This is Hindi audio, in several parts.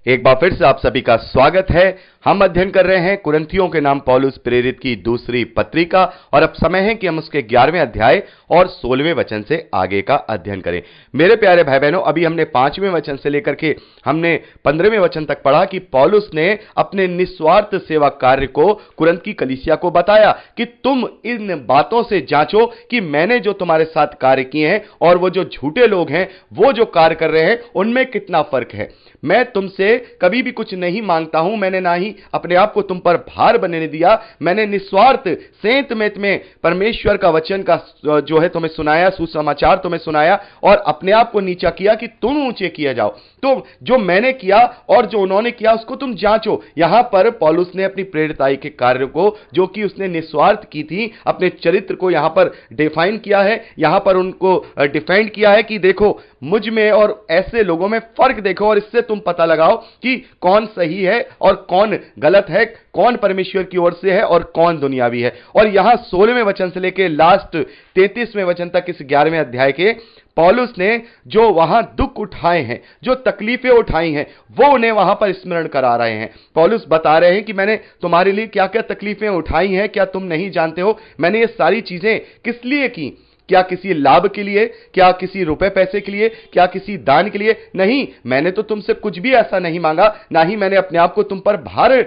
एक बार फिर से आप सभी का स्वागत है। हम अध्ययन कर रहे हैं कुरिन्थियों के नाम पौलुस प्रेरित की दूसरी पत्रिका और अब समय है कि हम उसके 11वें अध्याय और 16वें वचन से आगे का अध्ययन करें। मेरे प्यारे भाई बहनों, अभी हमने 5वें वचन से लेकर के हमने 15वें वचन तक पढ़ा कि पौलुस ने अपने निस्वार्थ सेवा कार्य को कुरिन्थ की कलीसिया को बताया कि तुम इन बातों से जांचो कि मैंने जो तुम्हारे साथ कार्य किए हैं और वो जो झूठे लोग हैं वो जो कार्य कर रहे हैं उनमें कितना फर्क है। मैं तुमसे कभी भी कुछ नहीं मांगता हूं, मैंने ना ही अपने आप को तुम पर भार बनने दिया। मैंने निस्वार्थ सेंत मेत में परमेश्वर का वचन का जो है तुम्हें सुनाया, सुसमाचार तुम्हें सुनाया और अपने आप को नीचा किया कि तुम ऊंचे किए जाओ। तो जो मैंने किया और जो उन्होंने किया उसको तुम जांचो। यहां पर पौलुस ने अपनी प्रेरिताई के कार्य को जो कि उसने निस्वार्थ की थी, अपने चरित्र को यहां पर डिफाइन किया है, यहां पर उनको डिफाइन किया है कि देखो मुझ में और ऐसे लोगों में फर्क देखो और इससे तुम पता लगाओ कि कौन सही है और कौन गलत है, कौन परमेश्वर की ओर से है और कौन दुनियावी है। और यहां 16वें वचन से लेकर लास्ट 33वें वचन तक इस 11वें अध्याय के पौलुस ने जो वहां दुख उठाए हैं, जो तकलीफें उठाई हैं, वो उन्हें वहां पर स्मरण करा रहे हैं। पौलुस बता रहे हैं कि मैंने तुम्हारे लिए क्या क्या तकलीफें उठाई हैं, क्या तुम नहीं जानते हो? मैंने ये सारी चीजें किस लिए की? क्या किसी लाभ के लिए? क्या किसी रुपए पैसे के लिए? क्या किसी दान के लिए? नहीं, मैंने तो तुमसे कुछ भी ऐसा नहीं मांगा, ना ही मैंने अपने आप को तुम पर भार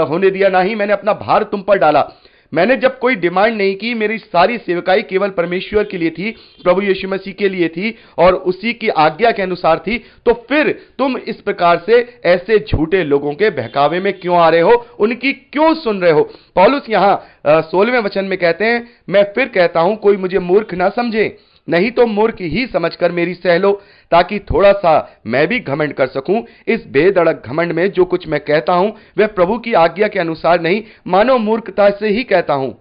होने दिया, ना ही मैंने अपना भार तुम पर डाला। मैंने जब कोई डिमांड नहीं की, मेरी सारी सेवकाई केवल परमेश्वर के लिए थी, प्रभु यीशु मसीह के लिए थी और उसी की आज्ञा के अनुसार थी। तो फिर तुम इस प्रकार से ऐसे झूठे लोगों के बहकावे में क्यों आ रहे हो? उनकी क्यों सुन रहे हो? पौलुस यहां 16वें वचन में कहते हैं, मैं फिर कहता हूं कोई मुझे मूर्ख ना समझे, नहीं तो मूर्ख ही समझकर मेरी सह लो, ताकि थोड़ा सा मैं भी घमंड कर सकूं। इस बेधड़क घमंड में जो कुछ मैं कहता हूं वह प्रभु की आज्ञा के अनुसार नहीं, मानो मूर्खता से ही कहता हूं।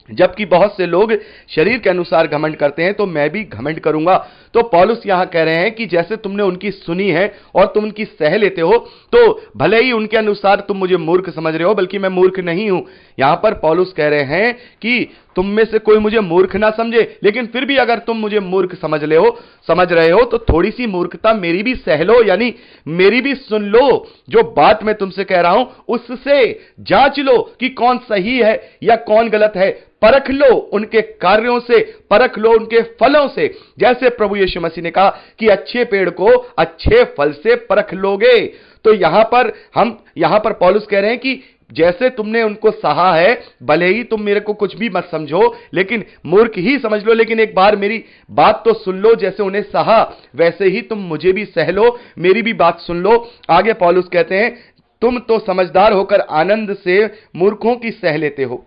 जबकि बहुत से लोग शरीर के अनुसार घमंड करते हैं तो मैं भी घमंड करूंगा। तो पौलुस यहां कह रहे हैं कि जैसे तुमने उनकी सुनी है और तुम उनकी सह लेते हो, तो भले ही उनके अनुसार तुम मुझे मूर्ख समझ रहे हो, बल्कि मैं मूर्ख नहीं हूं। यहां पर पौलुस कह रहे हैं कि तुम में से कोई मुझे मूर्ख ना समझे, लेकिन फिर भी अगर तुम मुझे मूर्ख समझ रहे हो तो थोड़ी सी मूर्खता मेरी भी सह लो, यानी मेरी भी सुन लो। जो बात मैं तुमसे कह रहा हूं उससे जांच लो कि कौन सही है या कौन गलत है। परख लो उनके कार्यों से, परख लो उनके फलों से। जैसे प्रभु यीशु मसीह ने कहा कि अच्छे पेड़ को अच्छे फल से परख लोगे। तो यहां पर पौलुस कह रहे हैं कि जैसे तुमने उनको सहा है, भले ही तुम मेरे को कुछ भी मत समझो, लेकिन मूर्ख ही समझ लो, लेकिन एक बार मेरी बात तो सुन लो। जैसे उन्हें सहा वैसे ही तुम मुझे भी सह लो, मेरी भी बात सुन लो। आगे पौलुस कहते हैं, तुम तो समझदार होकर आनंद से मूर्खों की सह लेते हो।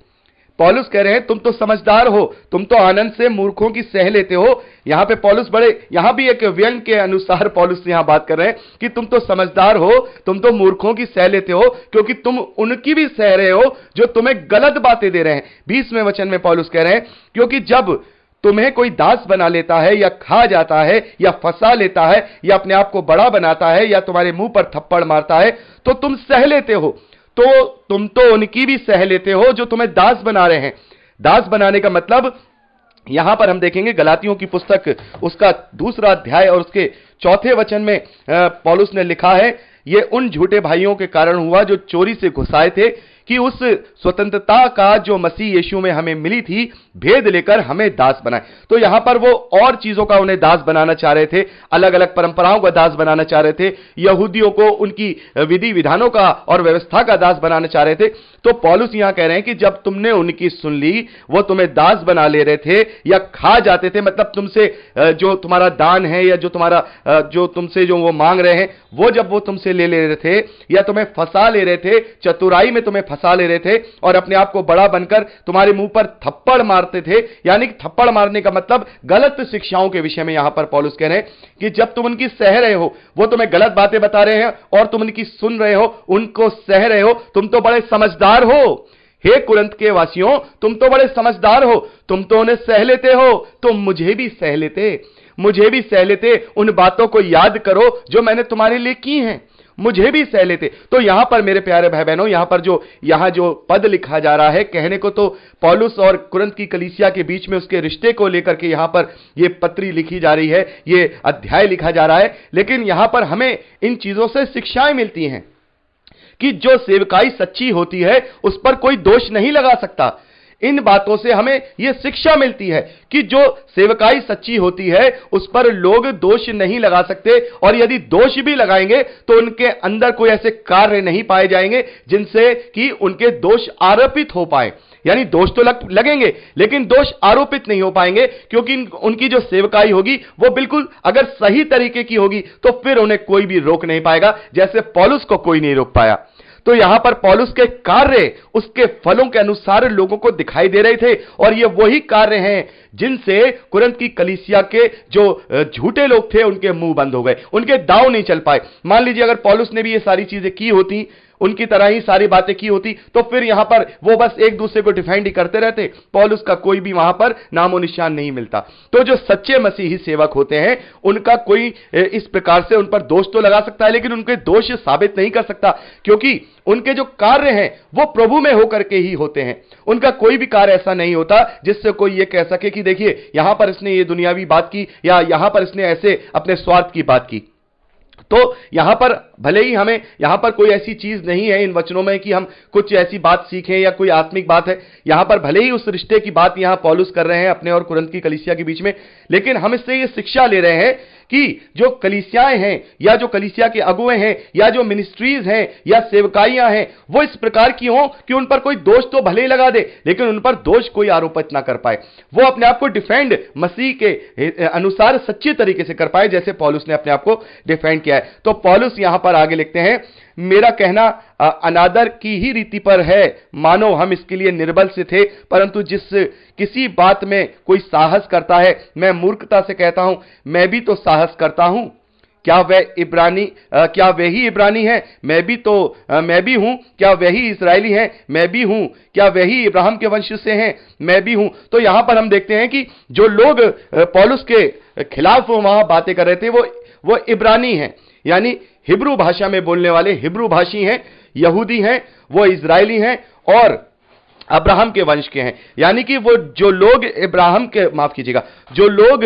पौलुस कह रहे हैं तुम तो समझदार हो, तुम तो आनंद से मूर्खों की सह लेते हो। यहां पे पौलुस यहां भी एक व्यंग के अनुसार पौलुस यहां बात कर रहे हैं कि तुम तो समझदार हो, तुम तो मूर्खों की सह लेते हो, क्योंकि तुम उनकी भी सह रहे हो जो तुम्हें गलत बातें दे रहे हैं। 20वें वचन में पौलुस कह रहे हैं, क्योंकि जब तुम्हें कोई दास बना लेता है या खा जाता है या फंसा लेता है या अपने आप को बड़ा बनाता है या तुम्हारे मुंह पर थप्पड़ मारता है तो तुम सह लेते हो। तो तुम तो उनकी भी सह लेते हो जो तुम्हें दास बना रहे हैं। दास बनाने का मतलब यहां पर हम देखेंगे गलातियों की पुस्तक उसका 2 अध्याय और उसके 4 वचन में पौलुस ने लिखा है, ये उन झूठे भाइयों के कारण हुआ जो चोरी से घुसाए थे कि उस स्वतंत्रता का जो मसीह यीशु में हमें मिली थी भेद लेकर हमें दास बनाए। तो यहां पर वो और चीजों का उन्हें दास बनाना चाह रहे थे, अलग अलग परंपराओं का दास बनाना चाह रहे थे, यहूदियों को उनकी विधि विधानों का और व्यवस्था का दास बनाना चाह रहे थे। तो पौलुस यहां कह रहे हैं कि जब तुमने उनकी सुन ली, वो तुम्हें दास बना ले रहे थे या खा जाते थे, मतलब तुमसे जो तुम्हारा दान है या जो तुमसे जो वो मांग रहे हैं वो जब वो तुमसे ले रहे थे या तुम्हें फंसा ले रहे थे, चतुराई में तुम्हें फंसा ले रहे थे और अपने आप को बड़ा बनकर तुम्हारे मुंह पर थप्पड़ मारते थे। यानी कि थप्पड़ मारने का मतलब गलत शिक्षाओं के विषय में यहां पर पौलुस कह रहे हैं कि जब तुम उनकी सह रहे हो, वो तुम्हें गलत बातें बता रहे हैं और तुम उनकी सुन रहे हो, उनको सह रहे हो, तुम तो बड़े समझदार हो। हे कुरिन्थ के वासियों, तुम तो बड़े समझदार हो, तुम तो उन्हें सह लेते हो, तो मुझे भी सह लेते उन बातों को याद करो जो मैंने तुम्हारे लिए की हैं। मुझे भी सह लेते। तो यहां पर मेरे प्यारे भाई बहनों, यहां जो पद लिखा जा रहा है, कहने को तो पौलुस और कुरिन्थ की कलीसिया के बीच में उसके रिश्ते को लेकर के यहां पर यह पत्री लिखी जा रही है, यह अध्याय लिखा जा रहा है, लेकिन यहां पर हमें इन चीजों से शिक्षाएं मिलती हैं कि जो सेवकाई सच्ची होती है उस पर कोई दोष नहीं लगा सकता। इन बातों से हमें यह शिक्षा मिलती है कि जो सेवकाई सच्ची होती है उस पर लोग दोष नहीं लगा सकते, और यदि दोष भी लगाएंगे तो उनके अंदर कोई ऐसे कार्य नहीं पाए जाएंगे जिनसे कि उनके दोष आरोपित हो पाए। यानी दोष तो लगेंगे लेकिन दोष आरोपित नहीं हो पाएंगे, क्योंकि उनकी जो सेवकाई होगी वो बिल्कुल अगर सही तरीके की होगी तो फिर उन्हें कोई भी रोक नहीं पाएगा, जैसे पौलुस को कोई नहीं रोक पाया। तो यहां पर पौलुस के कार्य उसके फलों के अनुसार लोगों को दिखाई दे रहे थे, और ये वही कार्य हैं जिनसे कुरिन्थ की कलीसिया के जो झूठे लोग थे उनके मुंह बंद हो गए, उनके दांव नहीं चल पाए। मान लीजिए अगर पौलुस ने भी ये सारी चीजें की होती, उनकी तरह ही सारी बातें की होती, तो फिर यहां पर वो बस एक दूसरे को डिफेंड ही करते रहते, पौलुस का कोई भी वहां पर नामो निशान नहीं मिलता। तो जो सच्चे मसीही सेवक होते हैं उनका कोई इस प्रकार से उन पर दोष तो लगा सकता है, लेकिन उनके दोष साबित नहीं कर सकता, क्योंकि उनके जो कार्य हैं वो प्रभु में होकर के ही होते हैं। उनका कोई भी कार्य ऐसा नहीं होता जिससे कोई ये कह सके कि देखिए यहां पर इसने ये दुनियावी बात की, या यहां पर इसने ऐसे अपने स्वार्थ की बात की। तो यहां पर भले ही हमें यहां पर कोई ऐसी चीज नहीं है इन वचनों में कि हम कुछ ऐसी बात सीखें या कोई आत्मिक बात है, यहां पर भले ही उस रिश्ते की बात यहां पौलुस कर रहे हैं अपने और कुरिन्थ की कलीसिया के बीच में, लेकिन हम इससे ये शिक्षा ले रहे हैं कि जो कलीसियाएं हैं या जो कलीसिया के अगुए हैं या जो मिनिस्ट्रीज हैं या सेवकाइयां हैं वो इस प्रकार की हों कि उन पर कोई दोष तो भले ही लगा दे लेकिन उन पर दोष कोई आरोपित ना कर पाए, वो अपने आप को डिफेंड मसीह के अनुसार सच्चे तरीके से कर पाए, जैसे पौलुस ने अपने आप को डिफेंड किया है। तो पौलुस यहां पर आगे लिखते हैं, मेरा कहना अनादर की ही रीति पर है, मानो हम इसके लिए निर्बल से थे, परंतु जिस किसी बात में कोई साहस करता है, मैं मूर्खता से कहता हूं, मैं भी तो साहस करता हूं। क्या वे ही इब्रानी है? मैं भी हूं। क्या वे ही इस्राएली है? मैं भी हूं। क्या वे ही इब्राहिम के वंश से हैं? मैं भी हूं। तो यहां पर हम देखते हैं कि जो लोग पौलुस के खिलाफ वहां बातें कर रहे थे वो इब्रानी हैं, यानी हिब्रू भाषा में बोलने वाले हिब्रू भाषी हैं, यहूदी हैं, वो इजरायली हैं और अब्राहम के वंश के हैं। यानी कि वो जो लोग जो लोग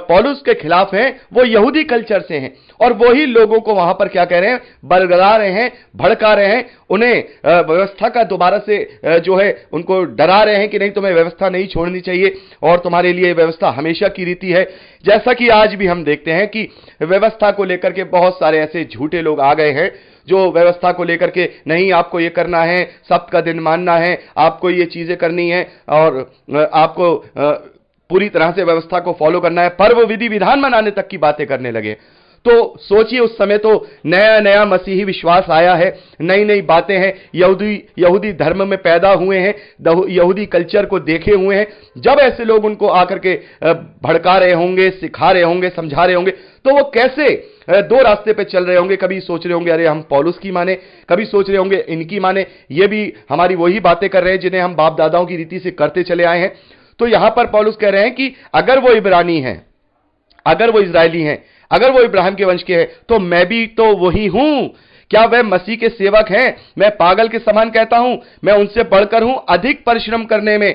पौलुस के खिलाफ हैं वो यहूदी कल्चर से हैं, और वही लोगों को वहां पर क्या कह रहे हैं, बरगला रहे हैं, भड़का रहे हैं, उन्हें व्यवस्था का दोबारा से जो है उनको डरा रहे हैं कि नहीं, तुम्हें व्यवस्था नहीं छोड़नी चाहिए और तुम्हारे लिए व्यवस्था हमेशा की रीति है। जैसा कि आज भी हम देखते हैं कि व्यवस्था को लेकर के बहुत सारे ऐसे झूठे लोग आ गए हैं जो व्यवस्था को लेकर के, नहीं आपको ये करना है, सप्त का दिन मानना है, आपको ये चीजें करनी है और आपको पूरी तरह से व्यवस्था को फॉलो करना है, पर्व विधि विधान मनाने तक की बातें करने लगे। तो सोचिए उस समय तो नया नया मसीही विश्वास आया है, नई नई बातें हैं, यहूदी धर्म में पैदा हुए हैं, यहूदी कल्चर को देखे हुए हैं। जब ऐसे लोग उनको आकर के भड़का रहे होंगे, सिखा रहे होंगे, समझा रहे होंगे, तो वो कैसे दो रास्ते पे चल रहे होंगे। कभी सोच रहे होंगे अरे हम पौलुस की माने, कभी सोच रहे होंगे इनकी माने, ये भी हमारी वही बातें कर रहे हैं जिन्हें हम बाप दादाओं की रीति से करते चले आए हैं। तो यहां पर पौलुस कह रहे हैं कि अगर वो इब्रानी हैं, अगर वो इजरायली हैं, अगर वो इब्राहिम के वंश के हैं, तो मैं भी तो वही हूं। क्या वह मसीह के सेवक हैं? मैं पागल के समान कहता हूं, मैं उनसे बढ़कर हूं अधिक परिश्रम करने में।